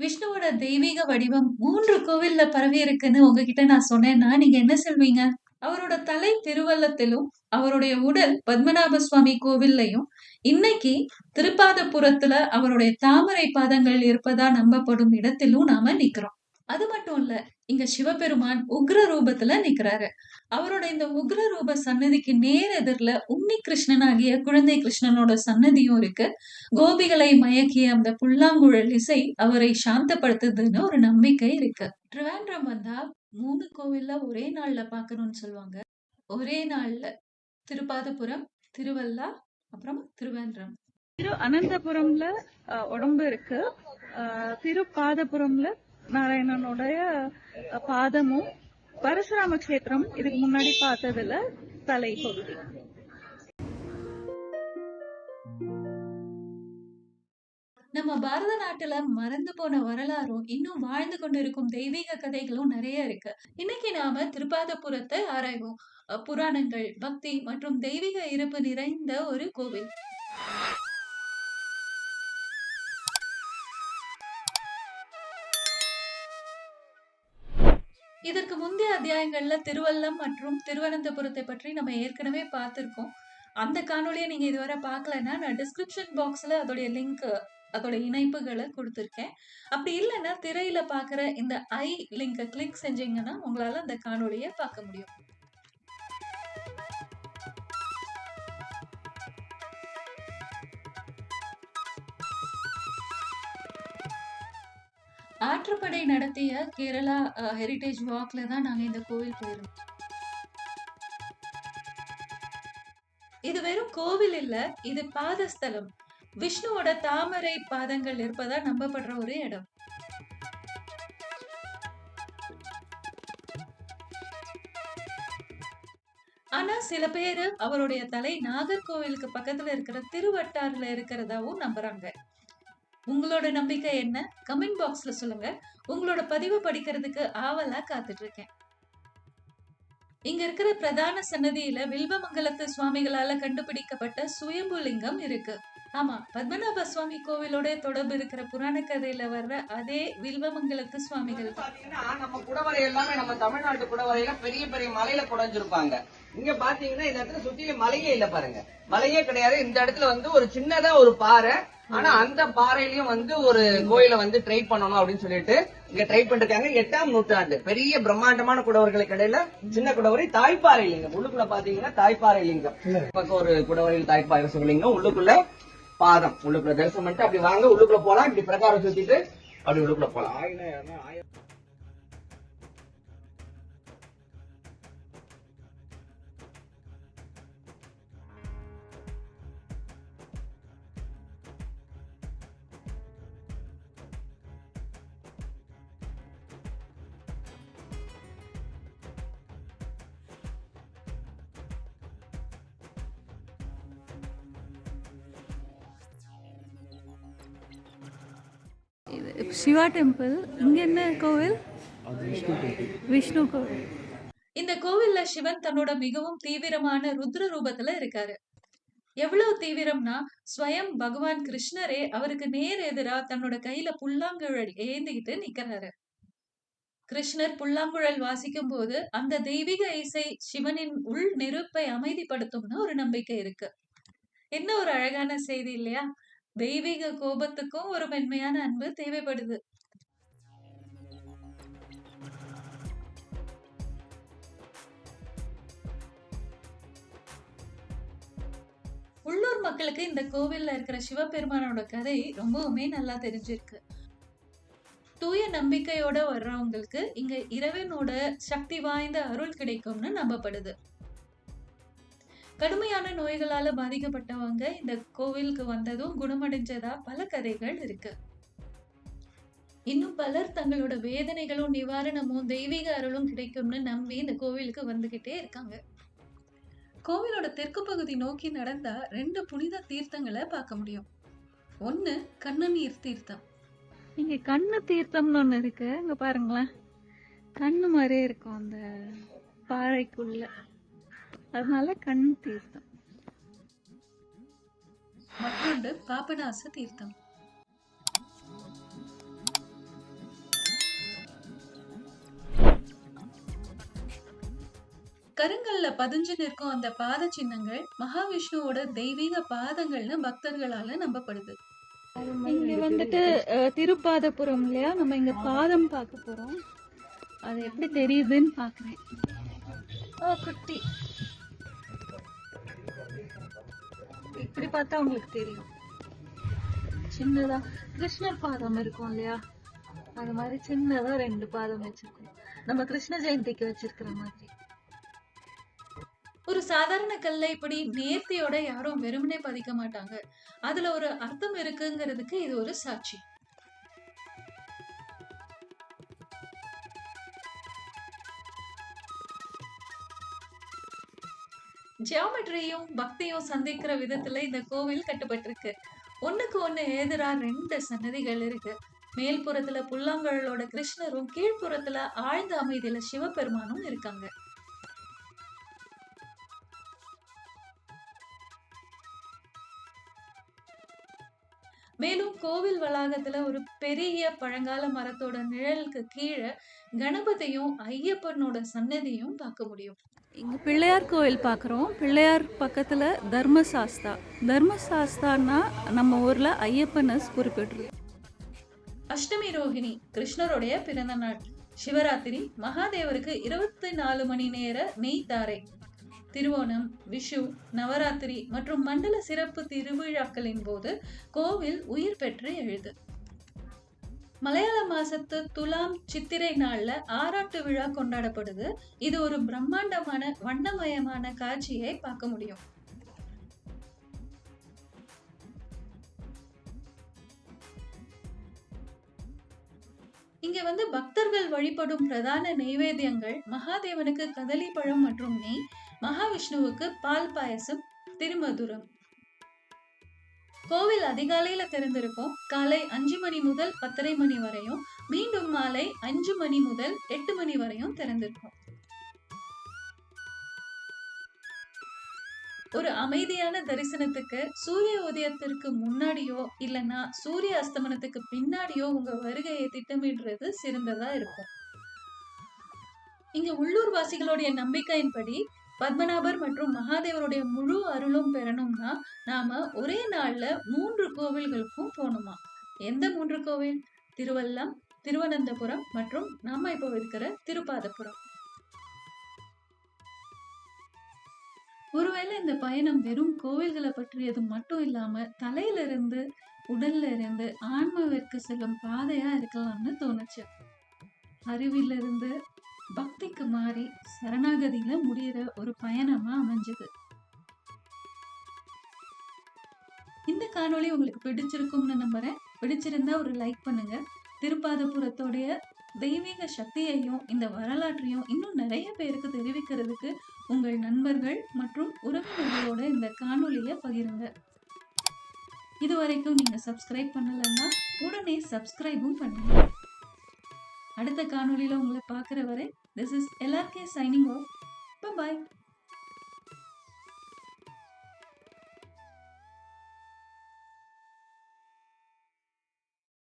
விஷ்ணுவோட தெய்வீக வடிவம் 3 கோவில்ல பரவி இருக்குன்னு உங்ககிட்ட நான் சொன்னேன்னா, நீங்க என்ன சொல்வீங்க? அவரோட தலை திருவள்ளத்திலும், அவருடைய உடல் பத்மநாப சுவாமி கோவில்லயும், இன்னைக்கு திருப்பாதபுரத்துல அவருடைய தாமரை பாதங்கள் இருப்பதா நம்பப்படும் இடத்திலும் நாம நிக்கிறோம். அது மட்டும் இல்ல, இங்க சிவபெருமான் உக்ர ரூபத்துல நிக்கிறாரு. அவரோட இந்த உக்ர ரூப சன்னதிக்கு நேர் எதிர்ல உன்னி கிருஷ்ணனாகிய குழந்தை கிருஷ்ணனோட சன்னதியும் இருக்கு. கோபிகளை மயக்கிய அந்த புல்லாங்குழல் இசை அவரை சாந்தப்படுத்துதுன்னு ஒரு நம்பிக்கை இருக்கு. ட்ரிவாண்ட்ரம் வந்தா 3 கோவில்ல ஒரே நாள்ல பார்க்கணும்னு சொல்லுவாங்க. ஒரே நாள்ல திருப்பாதபுரம், திருவல்லா, அப்புறமா திருவேன்றம். திரு அனந்தபுரம்ல உடம்பு இருக்கு. திருப்பாதபுரம்ல நாராயணனுடைய பாதமும், பரசுராம கஷேத்திரம் இதுக்கு முன்னாடி பார்த்ததுல தலை பகுதி. நம்ம பாரத நாட்டுல மறந்து போன வரலாறும் இன்னும் வாழ்ந்து கொண்டிருக்கும் தெய்வீக கதைகளும் நிறைய இருக்கு. இன்னைக்கு நாம திருப்பாதபுரத்தை ஆராய்வோம். புராணங்கள், பக்தி மற்றும் தெய்வீக இருப்பு நிறைந்த ஒரு கோவில். இதற்கு முந்தைய அத்தியாயங்கள்ல திருவல்லம் மற்றும் திருவனந்தபுரத்தை பற்றி நம்ம ஏற்கனவே பார்த்திருக்கோம். அந்த காணொலியை நீங்க இதுவரை பார்க்கலன்னா நான் டிஸ்கிரிப்ஷன் பாக்ஸ்ல அதோடைய லிங்க், அதோட இணைப்புகளை கொடுத்திருக்கேன். அப்படி இல்லைன்னா திரையில பாக்குற இந்த ஐ லிங்கை கிளிக் செஞ்சீங்கன்னா உங்களால அந்த காணொலியை பார்க்க முடியும். ஆற்றுப்படை நடத்திய கேரளா ஹெரிடேஜ் வாக்ல தான் நாங்க இந்த கோவில் போயிருந்தோம். இது வெறும் கோவில் இல்ல, இது பாதஸ்தலம். விஷ்ணுவோட தாமரை பாதங்கள் இருப்பதா நம்பப்படுற ஒரு இடம். ஆனா சில பேரு அவருடைய தலை நாகர்கோவிலுக்கு பக்கத்துல இருக்கிற திருவட்டாறுல இருக்கிறதாவும் நம்புறாங்க. உங்களோட நம்பிக்கை என்ன? கமெண்ட் பாக்ஸ்ல சொல்லுங்க. உங்களோட பதிவு படிக்கிறதுக்கு ஆவலா காத்துட்டு இருக்கேன். இங்க இருக்கிற பிரதான சன்னதியில வில்வமங்கலத்து சுவாமிகளால கண்டுபிடிக்கப்பட்ட சுயம்புலிங்கம் இருக்கு. ஆமா, பத்மநாப சுவாமி கோவிலோட தொடர்பு இருக்கிற புராண கதையில வர்ற அதே வில்வமங்கலத்து சுவாமிகள். நம்ம குடவரை எல்லாமே நம்ம தமிழ்நாட்டு குடவரையில பெரிய பெரிய மலையில குடைஞ்சிருப்பாங்க. இங்க பாத்தீங்கன்னா இந்த இடத்துல சுத்தி மலையே இல்ல பாருங்க, மலையே கிடையாது. இந்த இடத்துல ஒரு சின்னதா ஒரு பாறை, ஆனா அந்த பாறையிலயும் ஒரு கோயில ட்ரை பண்ணணும் அப்படின்னு சொல்லிட்டு இங்க ட்ரை பண்ணிருக்காங்க. 8ஆம் நூற்றாண்டு பெரிய பிரம்மாண்டமான குடவர்களுக்கு இடையில சின்ன குடவரை தாய்ப்பாறை லிங்கம். உள்ளுக்குள்ள பாத்தீங்கன்னா தாய்ப்பாறை லிங்கம், பக்கம் ஒரு குடவரையில் தாய்ப்பாறை சிவலிங்கம், உள்ளுக்குள்ள பாதம். உள்ளுக்குள்ள தரிசனம் பண்ணிட்டு அப்படி வாங்க, உள்ளுக்குள்ள போலாம். இப்படி பிரகாரம் சுத்திட்டு அப்படி உள்ளுக்குள்ள போலாம். சிவா டெம்பிள். இங்க என்ன கோவில்? விஷ்ணு கோவில். இந்த கோவில்ல சிவன் தன்னோட மிகவும் தீவிரமான ருத்ர ரூபத்துல இருக்காரு. எவ்வளவு தீவிரம்னா, ஸ்வயம் பகவான் கிருஷ்ணரே அவருக்கு நேர் எதிரா தன்னோட கையில புல்லாங்குழல் ஏந்திக்கிட்டு நிக்கிறாரு. கிருஷ்ணர் புல்லாங்குழல் வாசிக்கும் போது அந்த தெய்வீக இசை சிவனின் உள் நெருப்பை அமைதிப்படுத்தும்னு ஒரு நம்பிக்கை இருக்கு. என்ன ஒரு அழகான செய்தி இல்லையா? தெய்வீக கோபத்துக்கும் ஒரு மென்மையான அன்பு தேவைப்படுது. உள்ளூர் மக்களுக்கு இந்த கோவில்ல இருக்கிற சிவபெருமானோட கதை ரொம்பவுமே நல்லா தெரிஞ்சிருக்கு. தூய நம்பிக்கையோட வர்றவங்களுக்கு இங்க இறைவனோட சக்தி வாய்ந்த அருள் கிடைக்கும்னு நம்பப்படுது. கடுமையான நோய்களால பாதிக்கப்பட்டவங்க இந்த கோவிலுக்கு வந்ததும் குணமடைஞ்சதா பல கதைகள் இருக்கு. இன்னும் பலர் தங்களோட வேதனைகளும் நிவாரணமும் தெய்வீக அருளும் கிடைக்கும்னு நம்பி இந்த கோவிலுக்கு வந்துகிட்டே இருக்காங்க. கோவிலோட தெற்கு பகுதி நோக்கி நடந்தா 2 புனித தீர்த்தங்களை பார்க்க முடியும். ஒண்ணு கண்ணநீர் தீர்த்தம். இங்க கண்ணு தீர்த்தம்னு ஒண்ணு இருக்கு, இங்க பாருங்களேன். கண்ணு மாதிரியே இருக்கும் அந்த பாறைக்குள்ள, அதனால கண் தீர்த்தம். மற்றொன்று பாபநாச தீர்த்தம். கருங்கல்ல பதிஞ்சு நிற்கும் அந்த பாத சின்னங்கள் மகாவிஷ்ணுவோட தெய்வீக பாதங்கள்னு பக்தர்களால நம்பப்படுது. இங்க வந்துட்டு திருப்பாதபுரம் இல்லையா, நம்ம இங்க பாதம் பார்க்க போறோம். அது எப்படி தெரியுதுன்னு பாக்குறேன். குட்டி இப்படி பார்த்தா உங்களுக்கு தெரியும். சின்னதா கிருஷ்ணர் பாதம் இருக்கும் இல்லையா, அது மாதிரி சின்னதா 2 பாதம் வச்சிருக்கோம். நம்ம கிருஷ்ண ஜெயந்திக்கு வச்சிருக்கிற மாதிரி. ஒரு சாதாரண கல்ல இப்படி நேர்த்தியோட யாரும் வெறுமனே பதிக்க மாட்டாங்க. அதுல ஒரு அர்த்தம் இருக்குங்கிறதுக்கு இது ஒரு சாட்சி. ஜியாமெட்ரியும் பக்தியும் சந்திக்கிற விதத்துல இந்த கோவில் கட்டப்பட்டிருக்கு. ஒண்ணுக்கு ஒண்ணு எதிரா 2 சன்னதிகள் இருக்கு. மேல்புறத்துல புல்லாங்கழலோட கிருஷ்ணரும், கீழ்ப்புறத்துல ஆழ்ந்த அமைதியில சிவபெருமானும் இருக்காங்க. மேலும் கோவில் வளாகத்துல ஒரு பெரிய பழங்கால மரத்தோட நிழலுக்கு கீழே கணபதியும் ஐயப்பனோட சன்னதியும் பார்க்க முடியும். இங்க பிள்ளையார் கோவில் பார்க்குறோம். பிள்ளையார் பக்கத்துல தர்மசாஸ்தா. தர்மசாஸ்தான்னா நம்ம ஊர்ல ஐயப்பனை குறிப்பிடுறது. அஷ்டமி ரோஹிணி கிருஷ்ணருடைய பிறந்த நாள். சிவராத்திரி மகாதேவருக்கு 24 மணி நேர நெய் தாரை. திருவோணம், விஷு, நவராத்திரி மற்றும் மண்டல சிறப்பு திருவிழாக்களின் போது கோவில் உயிர் பெற்று எழுது. மலையாள மாசத்து துலாம் சித்திரை நாள்ல ஆராட்டு விழா கொண்டாடப்படுது. இது ஒரு பிரம்மாண்டமான வண்ணமயமான காட்சியை பார்க்க முடியும். இங்க பக்தர்கள் வழிபடும் பிரதான நெய்வேத்தியங்கள் மகாதேவனுக்கு கதலி பழம் மற்றும் நெய், மகாவிஷ்ணுவுக்கு பால் பாயசம், திருமதுரம். கோவில் அதிகாலையில திறந்திருக்கும். காலை 5 மணி முதல் 10:30 மணி வரையும், மீண்டும் மாலை 5 மணி முதல் 8 மணி வரையும் திறந்திருக்கும். ஒரு அமைதியான தரிசனத்துக்கு சூரிய உதயத்திற்கு முன்னாடியோ இல்லைன்னா சூரிய அஸ்தமனத்துக்கு பின்னாடியோ உங்க வருகையை திட்டமிடுறது சிறந்ததா இருக்கும். இங்க உள்ளூர் வாசிகளுடைய நம்பிக்கையின்படி பத்மநாபர் மற்றும் மகாதேவருடைய முழு அருளும் பெறணும்னா நாம ஒரே நாள்ல 3 கோவில்களுக்கும் போகணுமா. எந்த 3 கோவில்? திருவல்லம், திருவனந்தபுரம் மற்றும் நாம இப்போ இருக்கிற திருப்பாதபுரம். ஒருவேளை இந்த பயணம் வெறும் கோவில்களை பற்றியது மட்டும் இல்லாம தலையில இருந்து உடல்ல இருந்து ஆன்மாவிற்கு செல்லும் பாதையா இருக்கலாம்னு தோணுச்சு. அறிவில இருந்து பக்திக்கு மாறி சரணாகதியில முடியிற ஒரு பயணமா அமைஞ்சது. இந்த காணொளி உங்களுக்கு பிடிச்சிருக்கும்னு நம்புறேன். பிடிச்சிருந்தா ஒரு லைக் பண்ணுங்க. திருப்பாதபுரத்தோடைய தெய்வீக சக்தியையும் இந்த வரலாற்றையும் இன்னும் நிறைய பேருக்கு தெரிவிக்கிறதுக்கு உங்கள் நண்பர்கள் மற்றும் உறவினர்களோட இந்த காணொளியை பகிருங்க. இதுவரைக்கும் நீங்க சப்ஸ்கிரைப் பண்ணலன்னா உடனே சப்ஸ்கிரைபும் பண்ணுங்க. அடுத்த காணொளியில உங்களை பார்க்குற வரை this is LRK signing off. Bye bye.